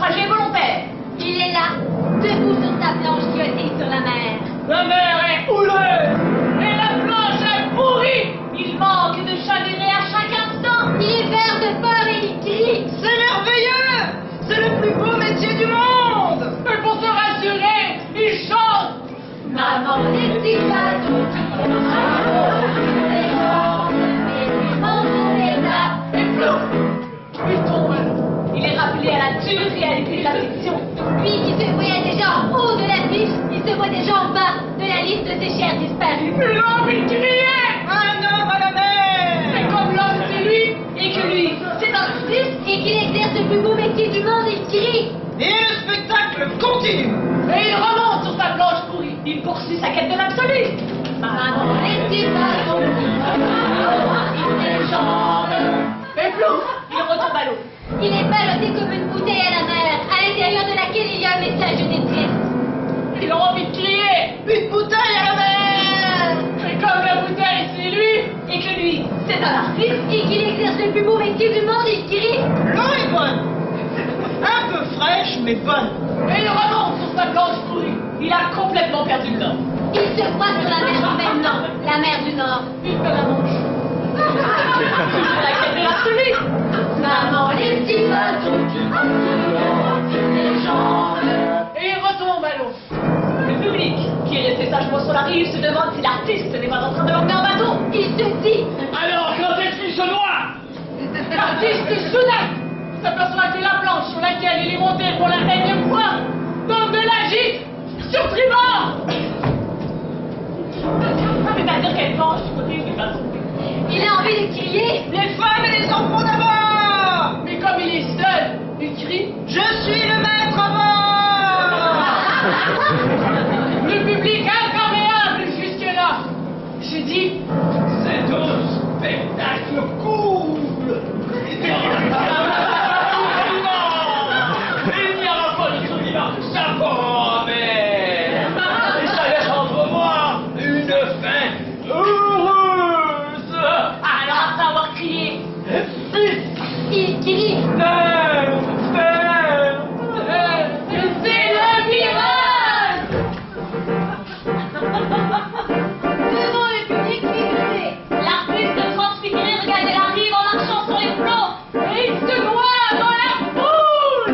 naufragé volontaire. Il est là, debout sur sa planche gueulée sur la mer. La mer est houleuse et la planche est pourrie. Il manque de chavirer à chaque instant. Il est vert de peur et il crie. C'est merveilleux! C'est le plus beau métier du monde! Et pour se rassurer, il chante. Maman, les petits bateaux qui Et plouf, il tombe à l'eau. Il est rappelé à la dure réalité de la fiction. Lui qui se voyait déjà en haut de l'affiche, il se voit déjà en bas de la liste de ses chers disparus. Il a envie de crier. Un homme à la mer! Mais comme l'homme c'est lui, et que lui, c'est un artiste, Et qu'il exerce le plus beau métier du monde, il crie. Et le spectacle continue! et il remonte sur sa planche pourrie. Il poursuit sa quête de l'absolu. Maman, les petits bateaux qui les jambes. Et plouf, il retombe à l'eau. Il est ballotté comme une bouteille à la mer, à l'intérieur de laquelle il y a un message de détresse. Il a envie de crier. Une bouteille à la mer! Et comme la bouteille c'est lui, et que lui, c'est un artiste, Et qu'il exerce le plus beau métier du monde, il crie. L'eau est bonne! Un peu fraîche, mais bonne! et il remonte sur sa planche pourrie. Il a complètement perdu le nord. Il se voit sur la mer du même nom, la mer du Nord. Il fait la manche. C'est la quête de l'absolu. Maman, les petits bateaux qui les jambes. Et il retombe à l'eau. Le public, qui est resté sagement sur la rive, se demande si l'artiste n'est pas en train de l'emmener en bateau. Il se dit. Alors, quand est-ce qu'il se noie? L'artiste, soudain, s'aperçoit que la planche sur laquelle il est monté pour la énième fois donne de la gîte sur tribord. C'est-à-dire qu'elle penche du côté du bateau. Il a envie de crier. Les femmes et les enfants d'abord! Mais comme il est seul, il crie. Je suis le maître à bord! Le public imperméable jusque-là. Je dis, c'est un spectacle cool. Il n'y aura pas de souvenir. Chapeau, mais ça laisse entre moi une fin heureuse. Alors après avoir crié, Il crie. c'est le virage. Devant le public figuré. L'artiste transfiguré regardait la rive en marchant sur les flots et il se noie dans la foule.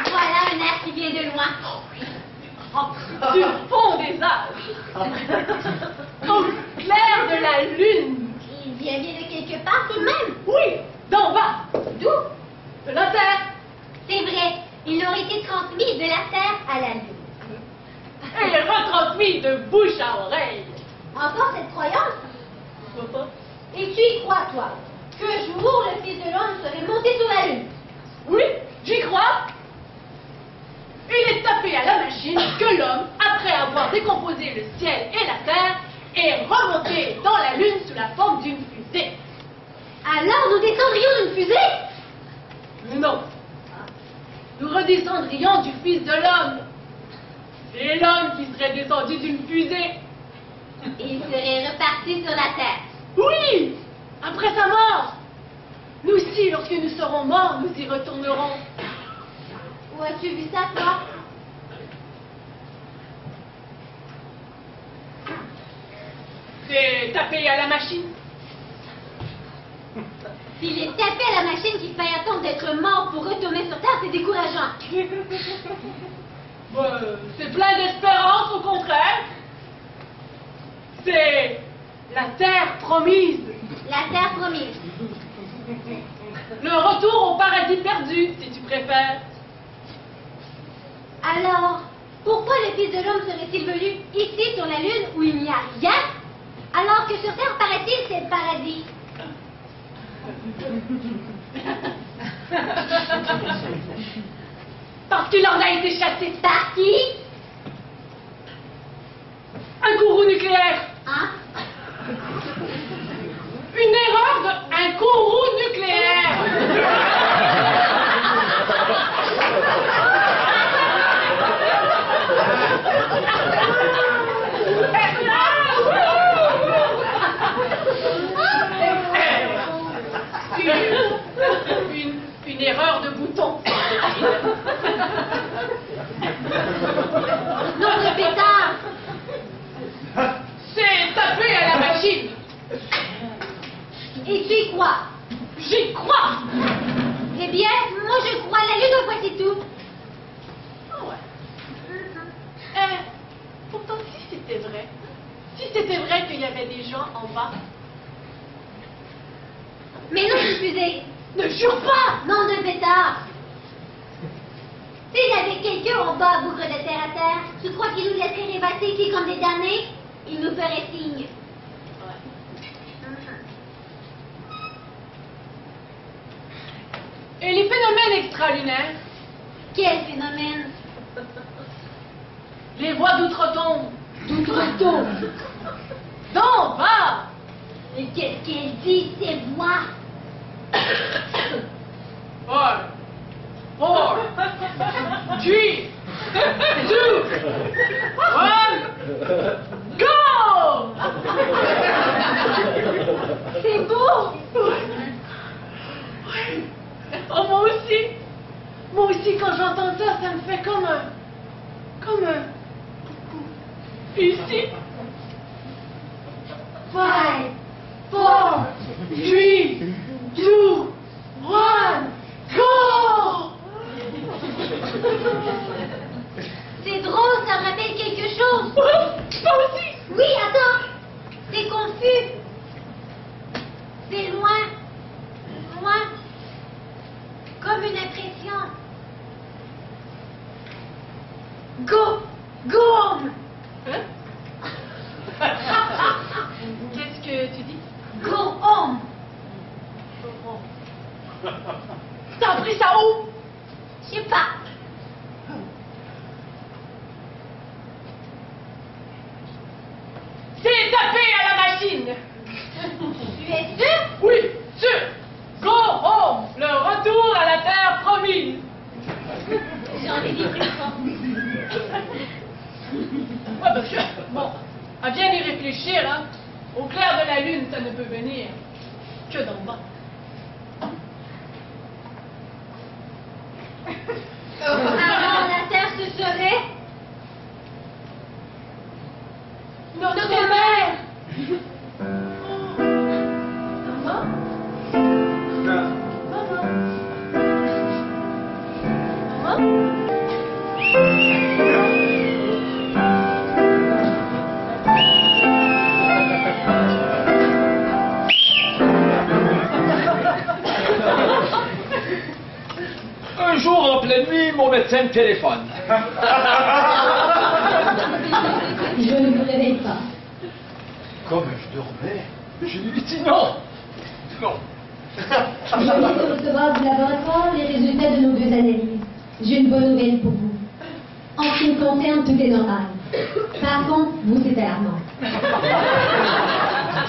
Voilà un air qui vient de loin. Du fond des âges, au clair de la lune. Il vient bien de quelque part tout de même. Oui, d'en bas, D'où? de la terre. C'est vrai, il aurait été transmis de la terre à la lune. Et retransmis de bouche à oreille. Encore cette croyance? Et tu y crois, toi, qu'un jour le Fils de l'homme serait monté sur la lune? Oui, j'y crois. Il est tapé à la machine que l'homme, après avoir décomposé le ciel et la terre, est remonté dans la lune sous la forme d'une fusée. Alors nous descendrions d'une fusée? Non. Nous redescendrions du Fils de l'homme. C'est l'homme qui serait descendu d'une fusée. Et il serait reparti sur la terre. Oui, après sa mort. aussi, lorsque nous serons morts, nous y retournerons. Où as-tu vu ça, toi? C'est taper à la machine. S'il est tapé à la machine qu'il faille attendre d'être mort pour retourner sur Terre, c'est décourageant. C'est plein d'espérance, au contraire. C'est la terre promise. La Terre promise. Le retour au paradis perdu, si tu préfères. Alors, pourquoi le Fils de l'homme serait-il venu ici sur la Lune où il n'y a rien, alors que sur Terre, paraît-il, c'est le paradis? Parce qu'il en a été chassé. Par qui? Un gourou nucléaire. Hein? Une erreur de un gourou nucléaire. Une erreur de bouton. Non, de pétard. C'est taper à la machine. Et tu y crois? J'y crois. Eh bien, moi je crois à la Lune, voici tout. Ah ouais. Pourtant, si c'était vrai qu'il y avait des gens en bas. Mais non, diffusé. Ne jure pas. Non, de pétard. S'il y avait quelqu'un en bas, bougre de terre à terre, tu crois qu'il nous laisserait rêvasser ici comme des damnés? Il nous ferait signe. Et les phénomènes extralunaires? Quel phénomène? Les voix d'outre-tombe. D'outre-tombe. D'en bas. Mais qu'est-ce qu'elle dit, ces voix? 5, 4, 3, 2, 1, go! C'est beau! Oh, moi aussi! Moi aussi, quand j'entends ça, ça me fait comme un... Ici. 5, 4, 3, 2, 1, go! C'est drôle, ça me rappelle quelque chose. Toi aussi! Oui, attends. C'est confus. C'est loin. Loin. Comme une impression. Gourme. Hein? Qu'est-ce que tu dis? Gourme. T'as appris ça où? Je sais pas. C'est taper à la machine! Tu es sûr? Oui, sûr! Go home! Le retour à la terre promise! J'en ai des frissons. Ah ben, bon, à bien y réfléchir, hein. Au clair de la lune, ça ne peut venir que d'en bas. Alors la terre se serait Notre mère! Maman? Maman? Maman? Un jour, en pleine nuit, mon médecin me téléphone. Je ne vous réveille pas. Comme je dormais, je lui dis non. Non. Je viens de recevoir du laboratoire les résultats de nos 2 analyses. J'ai une bonne nouvelle pour vous. En ce qui me concerne, tout est normal. Par contre, vous, c'est alarmant.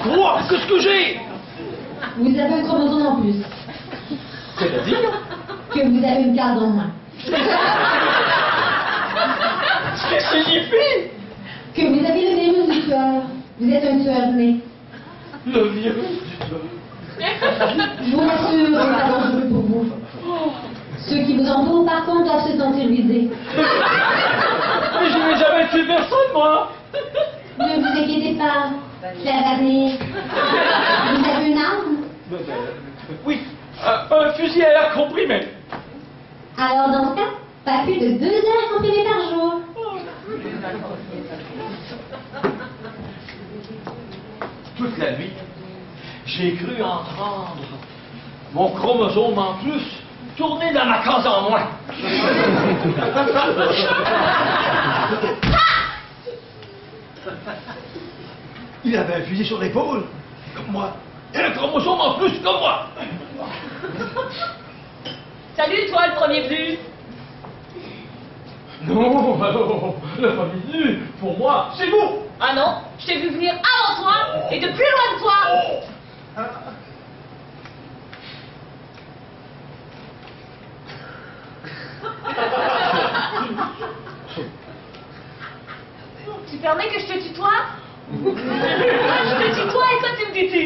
Quoi? Qu'est-ce que j'ai? Vous avez un chromosome en plus. C'est-à-dire? Que vous avez une case en moins. Qu'est-ce que ça signifie? Que vous avez le virus du tueur. Vous êtes un tueur né. Le virus du tueur. Je vous rassure, c'est pas dangereux pour vous. Ceux qui vous entourent, par contre, doivent se sentir visés. Mais je n'ai jamais tué personne, moi. Ne vous inquiétez pas, cher Barnier. Vous avez une arme? Oui, un fusil à air comprimé. Alors, dans ce cas, pas plus de 2 heures comprimées par jour. Toute la nuit, j'ai cru entendre mon chromosome en plus tourner dans ma case en moins. Il avait un fusil sur l'épaule, comme moi, et un chromosome en plus, comme moi. Salut, toi, le premier venu. Non, le premier venu, pour moi, c'est vous. Ah non, je t'ai vu venir avant toi et de plus loin de toi. Tu permets que je te tutoie? Je te tutoie et toi tu me dis tu.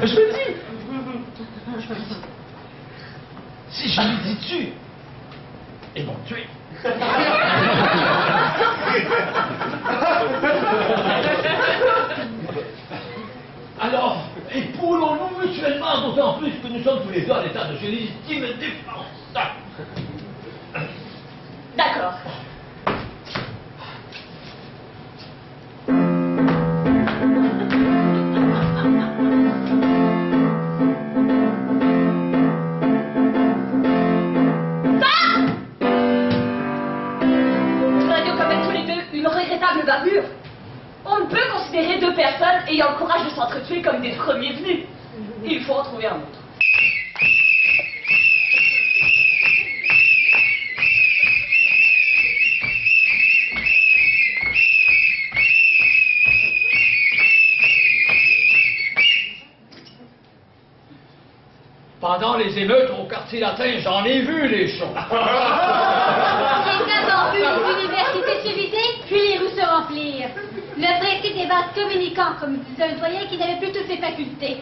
Je me dis. Si je lui dis tu, ils vont me tuer. Alors, époulons-nous mutuellement, d'autant plus que nous sommes tous les deux en état de légitime défense. D'accord. Bavure. On ne peut considérer 2 personnes ayant le courage de s'entretuer comme des premiers venus. Il faut en trouver un autre. Pendant les émeutes au quartier latin, j'en ai vu les choses. J'ai d'abord vu les universités se vider, puis les rues se remplir. Le principe des vases communicants, comme disait un doyen qui n'avait plus toutes ses facultés.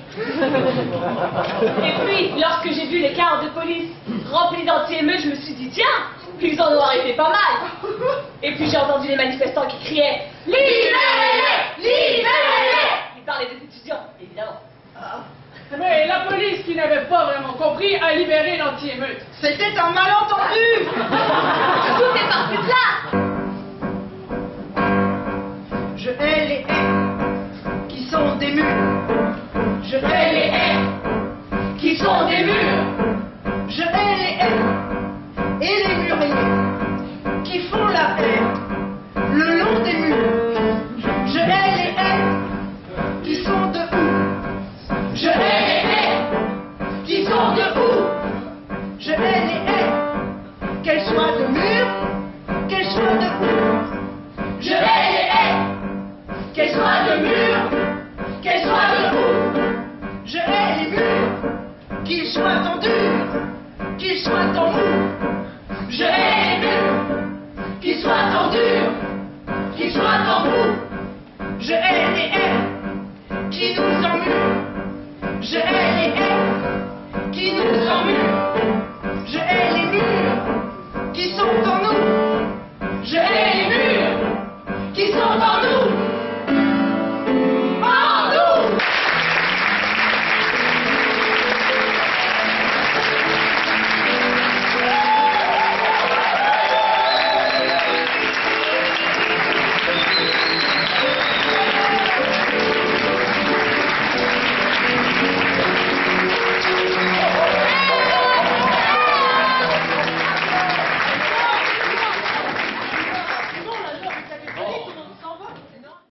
Et puis, lorsque j'ai vu les cars de police remplis d'anti-émeutes, je me suis dit, tiens, ils en ont arrêté pas mal. Et puis j'ai entendu les manifestants qui criaient « Libérez-les! Libérez-les » Ils parlaient des étudiants, évidemment. Mais la police, qui n'avait pas vraiment compris, a libéré l'anti-émeute. C'était un malentendu. Tout est parti de là. Je hais les haies qui sont des murs. Je hais les haies Qui sont des murs. Je hais les haies et les mûriers qui font la haie le long des murs. Je hais les haies qui sont debout. Je hais les haies qui sont debout. Je hais les haies, qu'elles soient de murs, qu'elles soient debout. Je hais les haies qu'elles soient de murs, qu'elles soient debout. Je hais les murs, qu'ils soient en dur, qu'ils soient en mou. Je hais les murs qu'ils soient en dur, qu'ils soient en mou. Je hais